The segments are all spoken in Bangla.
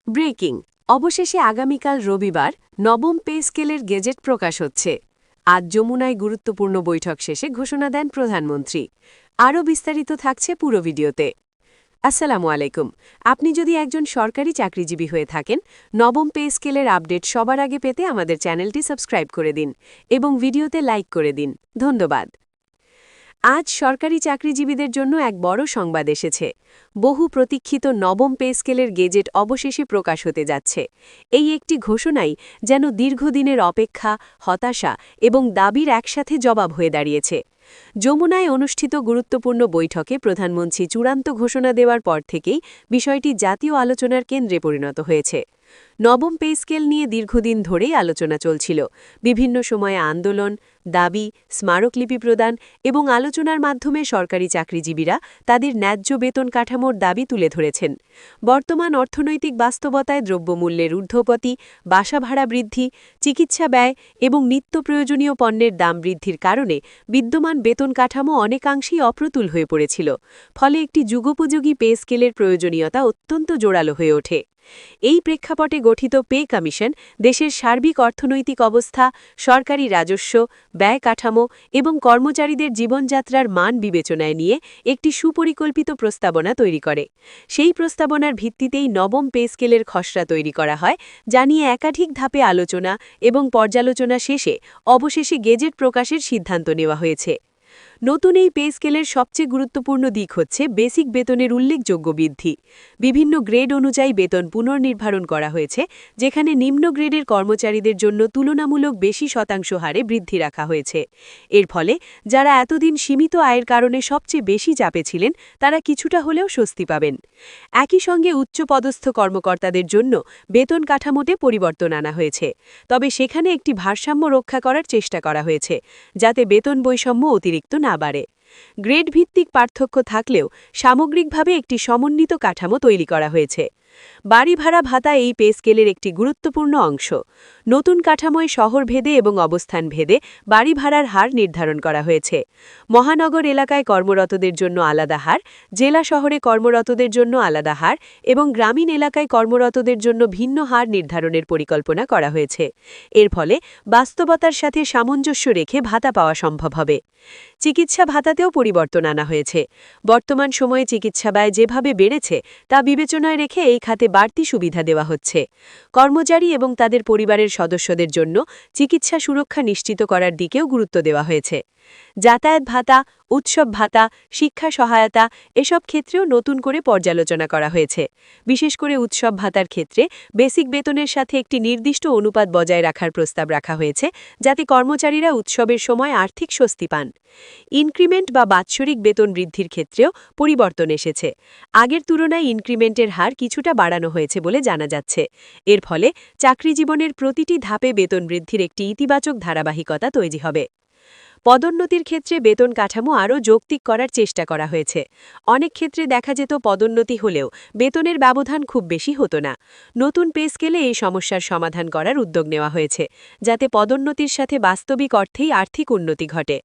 ব্রেকিং অবশেষে আগামীকাল রবিবার নবম পে স্কেলের গেজেট প্রকাশ হচ্ছে। আজ যমুনায় গুরুত্বপূর্ণ বৈঠক শেষে ঘোষণা দেন প্রধানমন্ত্রী। আরও বিস্তারিত থাকছে পুরো ভিডিওতে। আসসালামু আলাইকুম। আপনি যদি একজন সরকারি চাকরিজীবী হয়ে থাকেন, নবম পে স্কেলের আপডেট সবার আগে পেতে আমাদের চ্যানেলটি সাবস্ক্রাইব করে দিন এবং ভিডিওতে লাইক করে দিন। ধন্যবাদ। আজ সরকারি চাকরিজীবীদের জন্য এক বড় সংবাদ এসেছে। বহু প্রতীক্ষিত নবম পে স্কেলের গেজেট অবশেষে প্রকাশ হতে যাচ্ছে। এই একটি ঘোষণাই যেন দীর্ঘদিনের অপেক্ষা, হতাশা এবং দাবির একসাথে জবাব হয়ে দাঁড়িয়েছে। যমুনায় অনুষ্ঠিত গুরুত্বপূর্ণ বৈঠকে প্রধানমন্ত্রী চূড়ান্ত ঘোষণা দেওয়ার পর থেকেই বিষয়টি জাতীয় আলোচনার কেন্দ্রে পরিণত হয়েছে। নবম পে স্কেল নিয়ে দীর্ঘদিন ধরেই আলোচনা চলছিল। বিভিন্ন সময়ে আন্দোলন, দাবি, স্মারকলিপি প্রদান এবং আলোচনার মাধ্যমে সরকারি চাকরিজীবীরা তাদের ন্যায্য বেতন কাঠামোর দাবি তুলে ধরেছেন। বর্তমান অর্থনৈতিক বাস্তবতায় দ্রব্যমূল্যের ঊর্ধ্বগতি, বাসা ভাড়া বৃদ্ধি, চিকিৎসা ব্যয় এবং নিত্য প্রয়োজনীয় পণ্যের দাম বৃদ্ধির কারণে বিদ্যমান বেতন কাঠামো অনেকাংশেই অপ্রতুল হয়ে পড়েছিল। ফলে একটি যুগোপযোগী পে স্কেলের প্রয়োজনীয়তা অত্যন্ত জোরালো হয়ে ওঠে। এই প্রেক্ষাপটে গঠিত পে কমিশন দেশের সার্বিক অর্থনৈতিক অবস্থা, সরকারি রাজস্ব, ব্যয় কাঠামো এবং কর্মচারীদের জীবনযাত্রার মান বিবেচনায় নিয়ে একটি সুপরিকল্পিত প্রস্তাবনা তৈরি করে। সেই প্রস্তাবনার ভিত্তিতেই নবম পে স্কেলের খসড়া তৈরি করা হয়, যা নিয়ে একাধিক ধাপে আলোচনা এবং পর্যালোচনা শেষে অবশেষে গেজেট প্রকাশের সিদ্ধান্ত নেওয়া হয়েছে। নতুন এই পে স্কেলের সবচেয়ে গুরুত্বপূর্ণ দিক হচ্ছে বেসিক বেতনের উল্লেখযোগ্য বৃদ্ধি। বিভিন্ন গ্রেড অনুযায়ী বেতন পুনর্নির্ধারণ করা হয়েছে, যেখানে নিম্ন গ্রেডের কর্মচারীদের জন্য তুলনামূলক বেশি শতাংশ হারে বৃদ্ধি রাখা হয়েছে। এর ফলে যারা এতদিন সীমিত আয়ের কারণে সবচেয়ে বেশি চাপে ছিলেন, তারা কিছুটা হলেও স্বস্তি পাবেন। একই সঙ্গে উচ্চপদস্থ কর্মকর্তাদের জন্য বেতন কাঠামোতে পরিবর্তন আনা হয়েছে, তবে সেখানে একটি ভারসাম্য রক্ষা করার চেষ্টা করা হয়েছে, যাতে বেতন বৈষম্য অতিরিক্ত না বাড়ে। গ্রেড ভিত্তিক পার্থক্য থাকলেও সামগ্রিকভাবে একটি সমন্বিত কাঠামো তৈরি করা হয়েছে। বাড়ি ভাড়া ভাতা এই পে স্কেলের একটি গুরুত্বপূর্ণ অংশ। নতুন কাঠামোয় শহর ভেদে এবং অবস্থান ভেদে বাড়ি ভাড়ার হার নির্ধারণ করা হয়েছে। মহানগর এলাকায় কর্মরতদের জন্য আলাদা হার, জেলা শহরে কর্মরতদের জন্য আলাদা হার এবং গ্রামীণ এলাকায় কর্মরতদের জন্য ভিন্ন হার নির্ধারণের পরিকল্পনা করা হয়েছে। এর ফলে বাস্তবতার সাথে সামঞ্জস্য রেখে ভাতা পাওয়া সম্ভব হবে। চিকিৎসা ভাতাতেও পরিবর্তন আনা হয়েছে। বর্তমান সময়ে চিকিৎসা ব্যয় যেভাবে বেড়েছে তা বিবেচনায় রেখে এই খাতে বাড়তি সুবিধা দেওয়া হচ্ছে। কর্মচারী এবং তাদের পরিবারের সদস্যদের জন্য চিকিৎসা সুরক্ষা নিশ্চিত করার দিকেও গুরুত্ব দেওয়া হয়েছে। যাতায়াত ভাতা, উৎসব ভাতা, শিক্ষা সহায়তা এসব ক্ষেত্রেও নতুন করে পর্যালোচনা করা হয়েছে। বিশেষ করে উৎসব ভাতার ক্ষেত্রে বেসিক বেতনের সাথে একটি নির্দিষ্ট অনুপাত বজায় রাখার প্রস্তাব রাখা হয়েছে, যাতে কর্মচারীরা উৎসবের সময় আর্থিক স্বস্তি পান। ইনক্রিমেন্ট বা বাৎসরিক বেতন বৃদ্ধির ক্ষেত্রেও পরিবর্তন এসেছে। আগের তুলনায় ইনক্রিমেন্টের হার কিছুটা বাড়ানো হয়েছে বলে জানা যাচ্ছে। এর ফলে চাকরি জীবনের প্রতিটি ধাপে বেতন বৃদ্ধির একটি ইতিবাচক ধারাবাহিকতা তৈরি হবে। পদোন্নতির ক্ষেত্রে বেতন কাঠামো আরও যৌক্তিক করার চেষ্টা করা হয়েছে। অনেক ক্ষেত্রে দেখা যেত পদোন্নতি হলেও বেতনের ব্যবধান খুব বেশি হতো না। নতুন পে স্কেলে এই সমস্যার সমাধান করার উদ্যোগ নেওয়া হয়েছে, যাতে পদোন্নতির সাথে বাস্তবিক অর্থেই আর্থিক উন্নতি ঘটে।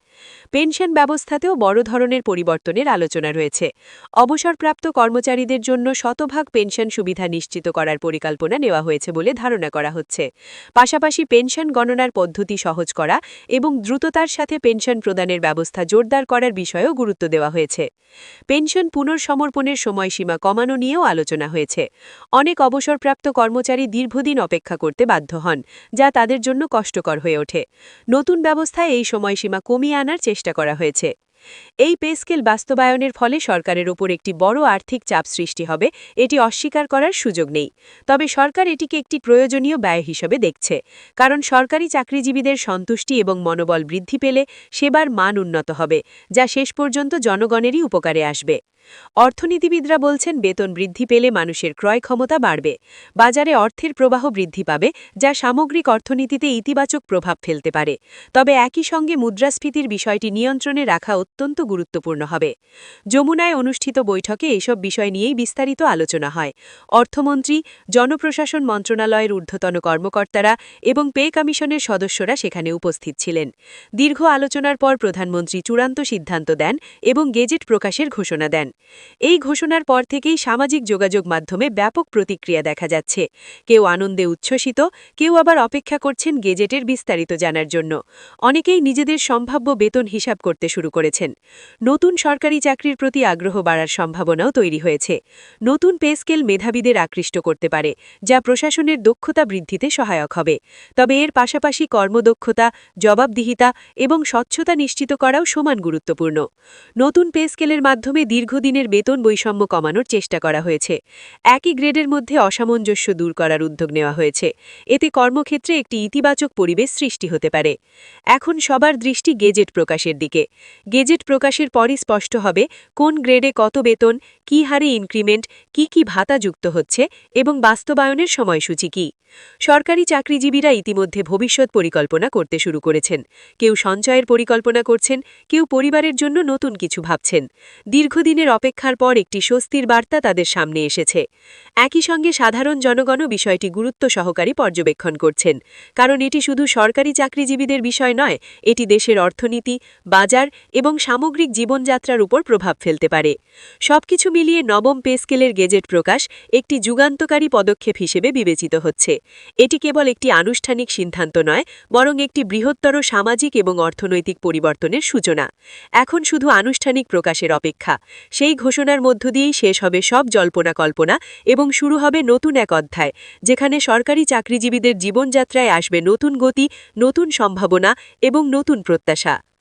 পেনশন ব্যবস্থাতেও বড় ধরনের পরিবর্তনের আলোচনা রয়েছে। অবসরপ্রাপ্ত কর্মচারীদের জন্য শতভাগ পেনশন সুবিধা নিশ্চিত করার পরিকল্পনা নেওয়া হয়েছে বলে ধারণা করা হচ্ছে। পাশাপাশি পেনশন গণনার পদ্ধতি সহজ করা এবং দ্রুততার সাথে পেনশন প্রদানের ব্যবস্থা জোরদার করার বিষয়েও গুরুত্ব দেওয়া হয়েছে। পেনশন পুনর্সমর্পণের সময়সীমা কমানো নিয়েও আলোচনা হয়েছে। অনেক অবসরপ্রাপ্ত কর্মচারী দীর্ঘদিন অপেক্ষা করতে বাধ্য হন, যা তাদের জন্য কষ্টকর হয়ে ওঠে। নতুন ব্যবস্থায় এই সময়সীমা কমিয়ে আনার চেষ্টা করা হয়েছে। এই পে স্কেল বাস্তবায়নের ফলে সরকারের ওপর একটি বড় আর্থিক চাপ সৃষ্টি হবে, এটি অস্বীকার করার সুযোগ নেই। তবে সরকার এটিকে একটি প্রয়োজনীয় ব্যয় হিসেবে দেখছে, কারণ সরকারি চাকরিজীবীদের সন্তুষ্টি এবং মনোবল বৃদ্ধি পেলে সেবার মান উন্নত হবে, যা শেষ পর্যন্ত জনগণেরই উপকারে আসবে। অর্থনীতিবিদরা বলছেন বেতন বৃদ্ধি পেলে মানুষের ক্রয় ক্ষমতা বাড়বে, বাজারে অর্থের প্রবাহ বৃদ্ধি পাবে, যা সামগ্রিক অর্থনীতিতে ইতিবাচক প্রভাব ফেলতে পারে। তবে একই সঙ্গে মুদ্রাস্ফীতির বিষয়টি নিয়ন্ত্রণে রাখা অত্যন্ত গুরুত্বপূর্ণ হবে। যমুনায় অনুষ্ঠিত বৈঠকে এসব বিষয় নিয়েই বিস্তারিত আলোচনা হয়। অর্থমন্ত্রী, জনপ্রশাসন মন্ত্রণালয়ের ঊর্ধ্বতন কর্মকর্তারা এবং পে কমিশনের সদস্যরা সেখানে উপস্থিত ছিলেন। দীর্ঘ আলোচনার পর প্রধানমন্ত্রী চূড়ান্ত সিদ্ধান্ত দেন এবং গেজেট প্রকাশের ঘোষণা দেন। এই ঘোষণার পর থেকেই সামাজিক যোগাযোগ মাধ্যমে ব্যাপক প্রতিক্রিয়া দেখা যাচ্ছে। কেউ আনন্দে উচ্ছ্বসিত, কেউ আবার অপেক্ষা করছেন গেজেটের বিস্তারিত জানার জন্য। অনেকেই নিজেদের সম্ভাব্য বেতন হিসাব করতে শুরু করেছেন। নতুন সরকারি চাকরির প্রতি আগ্রহ বাড়ার সম্ভাবনাও তৈরি হয়েছে। নতুন পে স্কেল মেধাবীদের আকৃষ্ট করতে পারে, যা প্রশাসনের দক্ষতা বৃদ্ধিতে সহায়ক হবে। তবে এর পাশাপাশি কর্মদক্ষতা, জবাবদিহিতা এবং স্বচ্ছতা নিশ্চিত করাও সমান গুরুত্বপূর্ণ। নতুন পে স্কেলের মাধ্যমে দীর্ঘদিনের বেতন বৈষম্য কমানোর চেষ্টা করা হয়েছে। একই গ্রেডের মধ্যে অসামঞ্জস্য দূর করার উদ্যোগ নেওয়া হয়েছে। এতে কর্মক্ষেত্রে একটি ইতিবাচক পরিবেশ সৃষ্টি হতে পারে। এখন সবার দৃষ্টি গেজেট প্রকাশের দিকে। গেজেট প্রকাশের পরই স্পষ্ট হবে কোন গ্রেডে কত বেতন, কী হারে ইনক্রিমেন্ট, কী ভাতা যুক্ত হচ্ছে এবং বাস্তবায়নের সময়সূচি কী। সরকারি চাকরিজীবীরা ইতিমধ্যে ভবিষ্যৎ পরিকল্পনা করতে শুরু করেছেন। কেউ সঞ্চয়ের পরিকল্পনা করছেন, কেউ পরিবারের জন্য নতুন কিছু ভাবছেন। দীর্ঘদিনের অপেক্ষার পর একটি স্বস্তির বার্তা তাদের সামনে এসেছে। একই সঙ্গে সাধারণ জনগণও বিষয়টি গুরুত্ব সহকারে পর্যবেক্ষণ করছেন, কারণ এটি শুধু সরকারি চাকরিজীবীদের বিষয় নয়, এটি দেশের অর্থনীতি, বাজার এবং সামগ্রিক জীবনযাত্রার উপর প্রভাব ফেলতে পারে। সবকিছু মিলিয়ে নবম পে স্কেলের গেজেট প্রকাশ একটি যুগান্তকারী পদক্ষেপ হিসেবে বিবেচিত হচ্ছে। এটি কেবল একটি আনুষ্ঠানিক সিদ্ধান্ত নয়, বরং একটি বৃহত্তর সামাজিক এবং অর্থনৈতিক পরিবর্তনের সূচনা। এখন শুধু আনুষ্ঠানিক প্রকাশের অপেক্ষা। সেই ঘোষণার মধ্য দিয়েই শেষ হবে সব জল্পনা কল্পনা এবং শুরু হবে নতুন এক অধ্যায়, যেখানে সরকারি চাকরিজীবীদের জীবনযাত্রায় আসবে নতুন গতি, নতুন সম্ভাবনা এবং নতুন প্রত্যাশা।